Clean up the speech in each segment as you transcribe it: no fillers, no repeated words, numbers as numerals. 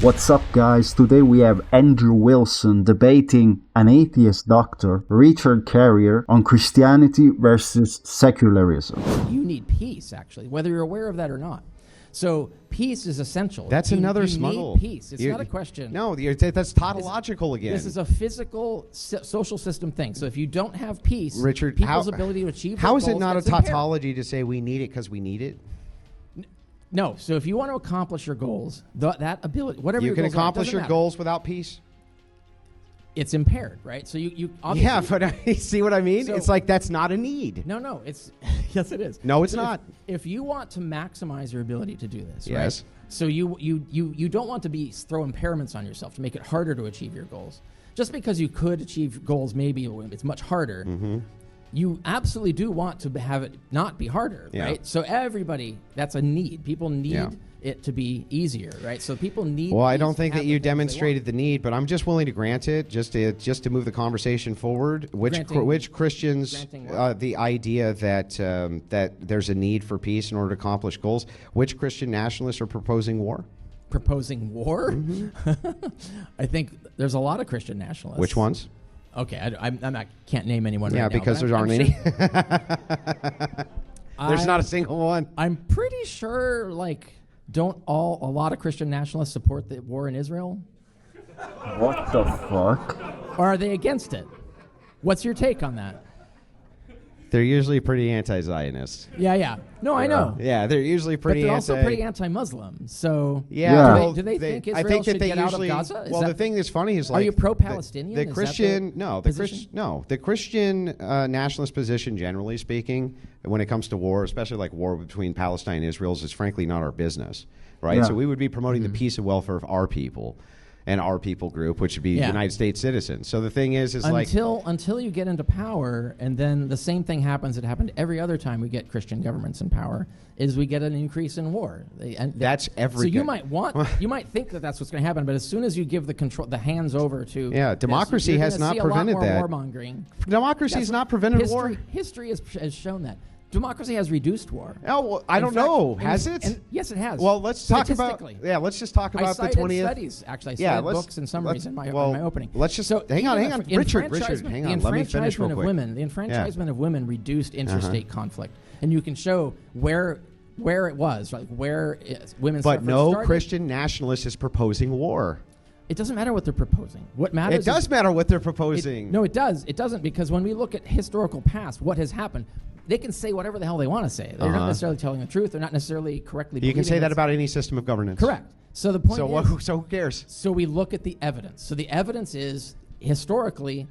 What's up, guys? Today we have Andrew Wilson debating an atheist doctor, Richard Carrier, on Christianity versus secularism. You need peace, actually, whether you're aware of that or not. So peace is essential. That's another smuggle. Need peace. It's not a question. No, that's tautological again. This is a physical social system thing. So if you don't have peace, Richard, people's ability to achieve how is goals it not a gets impaired. tautology to say we need it because we need it? No. So if you want to accomplish your goals, that ability, whatever You can goals are, accomplish your matter. goals without peace. It's impaired, right? So you obviously, Yeah, but see what I mean? So- it's like that's not a need. No, it's yes, it is. No, it's So not. If you want to maximize your ability to do this, Yes. right? So you don't want to throw impairments on yourself to make it harder to achieve your goals. Just because you could achieve goals, maybe it's much harder. Mm-hmm. You absolutely do want to have it not be harder, Yeah. right? So everybody, that's a need. People need it to be easier, right? So people need. Well, I peace don't to think have that the you things they want. demonstrated the need, but I'm just willing to grant it, just to move the conversation forward. Which Christians, Granting what? the idea that that there's a need for peace in order to accomplish goals. Which Christian nationalists are proposing war? Proposing war? Mm-hmm. I think there's a lot of Christian nationalists. Which ones? Okay, I'm not, can't name anyone Yeah, right now. because but there aren't any. There's not a I'm- single one. I'm pretty sure, don't a lot of Christian nationalists support the war in Israel? What the fuck? Or are they against it? What's your take on that? They're usually pretty anti-Zionist. Yeah. No, I know. Yeah, they're usually But pretty they're also pretty anti-Muslim. So Yeah. well, do they think Israel I think that should they get out of usually, Gaza? Is Well, that- the thing that's funny is Are you pro-Palestinian? The Is that Christian, the no, the position? the Christian nationalist position, generally speaking, when it comes to war, especially like war between Palestine and Israel, is frankly not our business, right? Yeah. So we would be promoting the peace and welfare of our people. And our people group, which would be United States citizens. So the thing is until you get into power, and then the same thing happens that happened every other time we get Christian governments in power, is we get an increase in war. That's every. So you might think that that's what's going to happen, but as soon as you give the hands over to democracy you're has gonna not see a prevented lot more that. warmongering. Democracy has not prevented war. History has shown that. Democracy has reduced war. Oh, well, I don't know. Has it? Yes, it has. Well, let's talk about. Statistically. Yeah, let's just talk I about the cited 20th. studies, actually. I cited books and summaries in my opening. Let's just hang even on, Richard, hang on. Let me finish real quick. The enfranchisement of women reduced interstate conflict, and you can show where it was, like where women's. But no started. Christian nationalist is proposing war. It doesn't matter what they're proposing. What matters? It does matter what they're proposing. No, it does. It doesn't, because when we look at historical past, what has happened, they can say whatever the hell they want to say. They're not necessarily telling the truth. They're not necessarily correctly. You can say that what's- about any system of governance. Correct. So the point is. So who cares? So we look at the evidence. So the evidence is historically,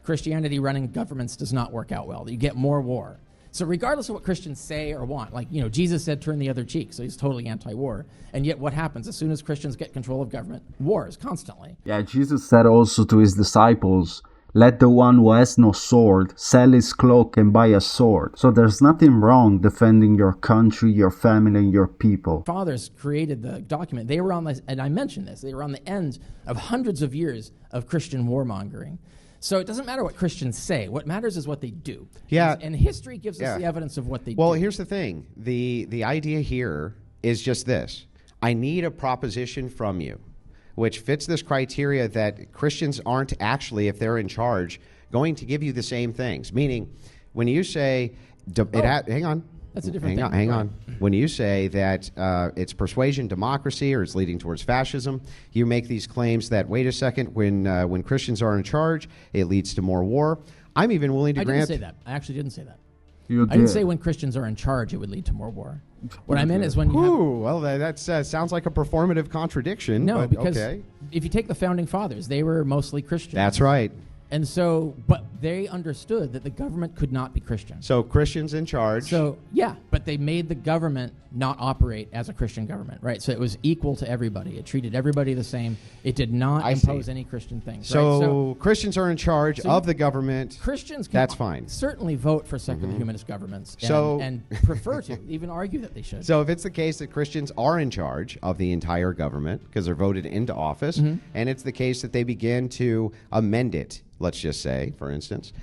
Christianity running governments does not work out well. You get more war. So regardless of what Christians say or want, Jesus said turn the other cheek, so he's totally anti-war. And yet what happens? As soon as Christians get control of government, wars constantly. Yeah, Jesus said also to his disciples, "Let the one who has no sword sell his cloak and buy a sword." So there's nothing wrong defending your country, your family, and your people. Fathers created the document. They were on this, and I mentioned this, they were on the end of hundreds of years of Christian warmongering. So it doesn't matter what Christians say. What matters is what they do. Yeah. And history gives us the evidence of what they do. Well, here's the thing. The idea here is just this. I need a proposition from you which fits this criteria that Christians aren't actually, if they're in charge, going to give you the same things. Meaning, when you say, hang on. That's a different thing. Hang on. When you say that it's persuasion democracy or it's leading towards fascism, you make these claims that, wait a second, when Christians are in charge, it leads to more war. I'm even willing to grant... I didn't say that. I actually didn't say that. You I didn't say when Christians are in charge, it would lead to more war. What I meant is when you have... Well, that sounds like a performative contradiction. No, but because okay. if you take the founding fathers, they were mostly Christians. That's right. And so, but they understood that the government could not be Christian. So Christians in charge. So, yeah, but they made the government not operate as a Christian government, right? So it was equal to everybody. It treated everybody the same. It did not impose any Christian things. So, right? Christians are in charge of the government. Christians can That's fine. certainly vote for secular humanist governments and prefer to, even argue that they should. So if it's the case that Christians are in charge of the entire government because they're voted into office, and it's the case that they begin to amend it, let's just say, for instance,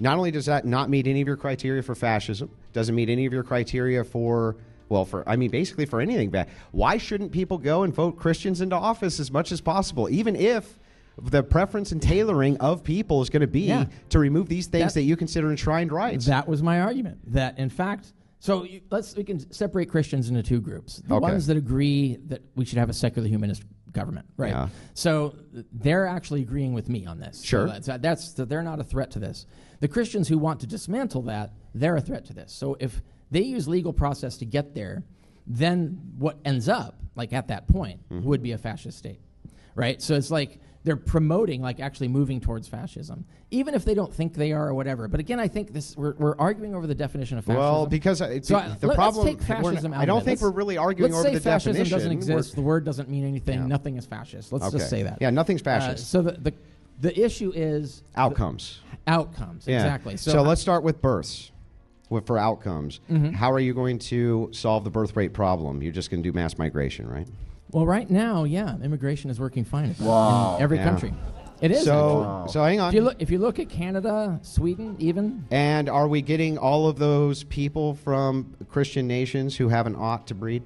not only does that not meet any of your criteria for fascism, doesn't meet any of your criteria for Well, basically for anything bad. Why shouldn't people go and vote Christians into office as much as possible, even if the preference and tailoring of people is going to be to remove these things that you consider enshrined rights? That was my argument. That, in fact, we can separate Christians into two groups. The ones that agree that we should have a secular humanist government, right? Yeah. So they're actually agreeing with me on this. Sure. So they're not a threat to this. The Christians who want to dismantle that, they're a threat to this. So if they use legal process to get there, then what ends up, like at that point, would be a fascist state, right? So it's like they're promoting, like actually moving towards fascism, even if they don't think they are or whatever. But again, I think we're arguing over the definition of fascism. Well, because the problem, let's take fascism out I don't of it. think we're really arguing over the definition. Let's say fascism doesn't exist. The word doesn't mean anything. Yeah. Nothing is fascist. Let's just say that. Yeah, nothing's fascist. So the issue is outcomes. Outcomes, exactly. So let's start with births. For outcomes, how are you going to solve the birth rate problem? You're just going to do mass migration, right? Well, right now, immigration is working fine in every country. It is. So hang on. If you look at Canada, Sweden, even. And are we getting all of those people from Christian nations who have an ought to breed?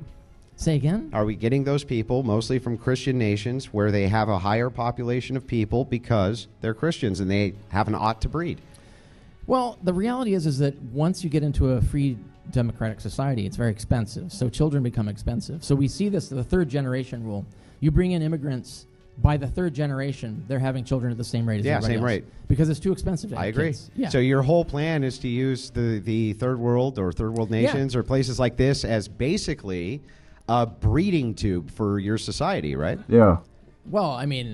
Say again? Are we getting those people mostly from Christian nations where they have a higher population of people because they're Christians and they have an ought to breed? Well, the reality is that once you get into a free democratic society, it's very expensive. So children become expensive. So we see this, the third generation rule. You bring in immigrants, by the third generation, they're having children at the same rate as everybody else. Rate. Because it's too expensive to have I agree. Kids. Yeah. So your whole plan is to use the third world or third world nations or places like this as basically a breeding tube for your society, right? Yeah. Well, I mean,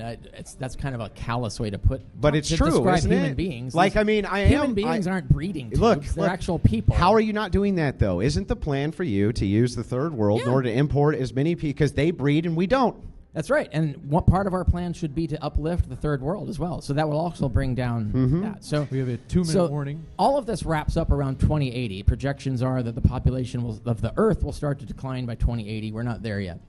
that's kind of a callous way to put. But it's true, describe isn't human it? beings. Like, I mean, human beings aren't breeding tubes. They're actual people. How are you not doing that though? Isn't the plan for you to use the third world in order to import as many people because they breed and we don't? That's right. And what part of our plan should be to uplift the third world as well. So that will also bring down that. So we have a 2-minute warning. All of this wraps up around 2080. Projections are that the population of the Earth will start to decline by 2080. We're not there yet.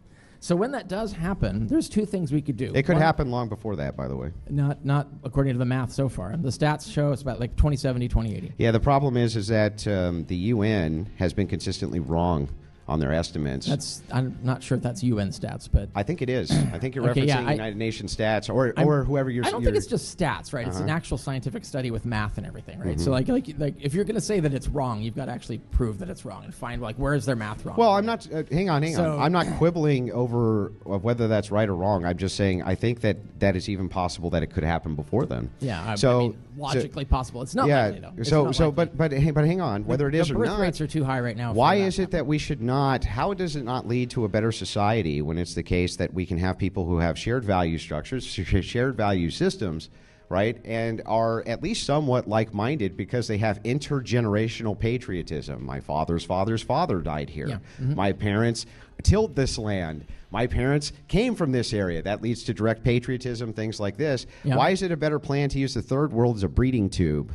So when that does happen, there's two things we could do. It could happen long before that, by the way. Not according to the math so far. The stats show it's about like 2070, 2080. Yeah, the problem is that the UN has been consistently wrong on their estimates. I'm not sure if that's UN stats, but I think it is. I think you're referencing United Nations stats or whoever you're. I don't think it's just stats, right? It's an actual scientific study with math and everything, right? So like if you're going to say that it's wrong, you've got to actually prove that it's wrong and find where is their math wrong. Well, I'm not. Hang on. I'm not quibbling over whether that's right or wrong. I'm just saying I think that is even possible that it could happen before then. Yeah. I mean, logically possible. It's not likely though. But hang on. Whether it is or not, the birth rates are too high right now. Why is it that we should not? How does it not lead to a better society when it's the case that we can have people who have shared value structures, shared value systems, right, and are at least somewhat like-minded because they have intergenerational patriotism? My father's father's father died here. Yeah. My parents tilled this land. My parents came from this area. That leads to direct patriotism, things like this. Yeah. Why is it a better plan to use the third world as a breeding tube?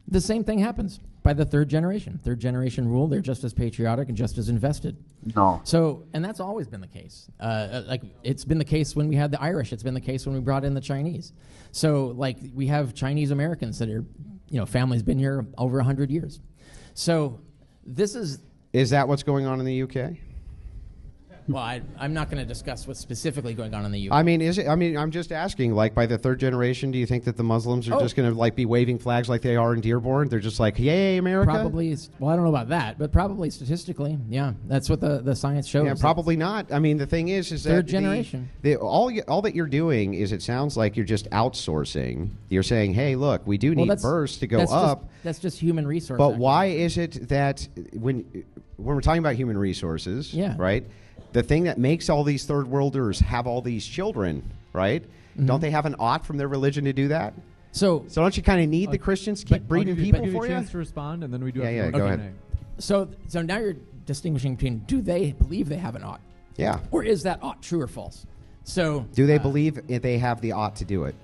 The same thing happens by the third generation. Third generation rule, they're just as patriotic and just as invested. No. So, and that's always been the case. Like it's been the case when we had the Irish. It's been the case when we brought in the Chinese. So like we have Chinese Americans that are, families been here over 100 years. So this is... Is that what's going on in the UK? Well, I'm not going to discuss what's specifically going on in the UK. I mean, I'm just asking, like, by the third generation, do you think that the Muslims are just going to, be waving flags like they are in Dearborn? They're just like, yay, America? Probably. Well, I don't know about that, but probably statistically, yeah. That's what the science shows. Yeah, probably not. I mean, the thing is that... Third generation. All that you're doing is it sounds like you're just outsourcing. You're saying, hey, look, we do need births to go up. That's just human resources. But why is it that when we're talking about human resources, right? The thing that makes all these third worlders have all these children, right? Don't they have an ought from their religion to do that? So don't you kind of need the Christians to keep breeding people for you? I'll give you a chance to respond, and then we do. Go ahead. So now you're distinguishing between do they believe they have an ought? Yeah. Or is that ought true or false? So do they believe if they have the ought to do it?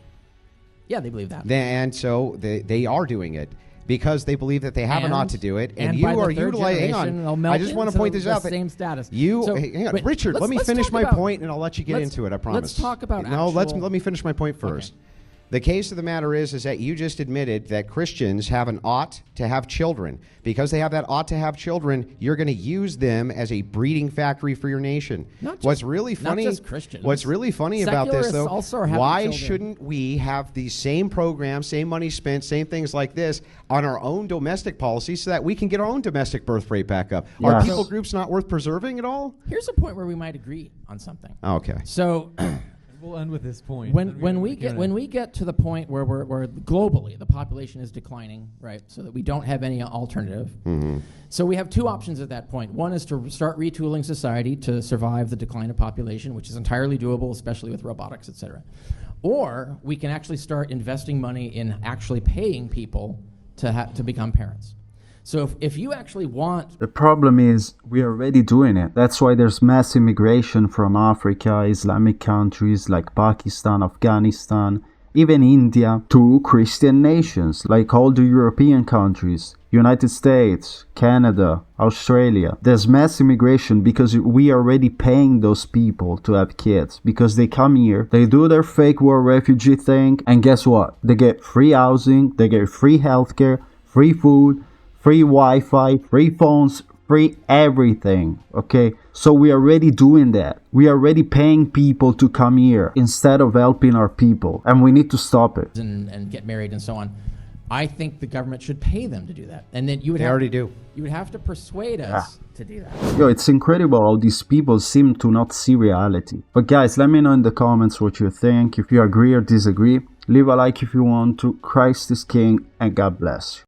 Yeah, they believe that. And so they are doing it. Because they believe that they have an ought to do it, and you are utilizing. Hang on, I just want to point this out. Same status. Hang on, Richard. Let me finish my point, and I'll let you get into it. I promise. Let's talk about. No, let me finish my point first. The case of the matter is that you just admitted that Christians have an ought to have children. Because they have that ought to have children, you're going to use them as a breeding factory for your nation. What's really funny? Not just Christians. What's really funny about this, though? Also are having why children. shouldn't we have these same programs, same money spent, same things like this on our own domestic policy, so that we can get our own domestic birth rate back up? Yes. Are people groups not worth preserving at all? Here's a point where we might agree on something. Okay. So. We'll end with this point. When we get to the point where we're globally the population is declining, right? So that we don't have any alternative. Mm-hmm. So we have two options at that point. One is to start retooling society to survive the decline of population, which is entirely doable, especially with robotics, et cetera. Or we can actually start investing money in actually paying people to become parents. So if you actually want... The problem is we're already doing it. That's why there's mass immigration from Africa, Islamic countries like Pakistan, Afghanistan, even India, to Christian nations like all the European countries, United States, Canada, Australia. There's mass immigration because we are already paying those people to have kids, because they come here, they do their fake war refugee thing, and guess what? They get free housing, they get free healthcare, free food, free Wi-Fi, free phones, free everything, okay? So we are already doing that. We are already paying people to come here instead of helping our people, and we need to stop it. And get married and so on. I think the government should pay them to do that. And then you would already do. You would have to persuade us to do that. Yo, it's incredible how these people seem to not see reality. But guys, let me know in the comments what you think. If you agree or disagree, leave a like if you want to. Christ is King, and God bless you.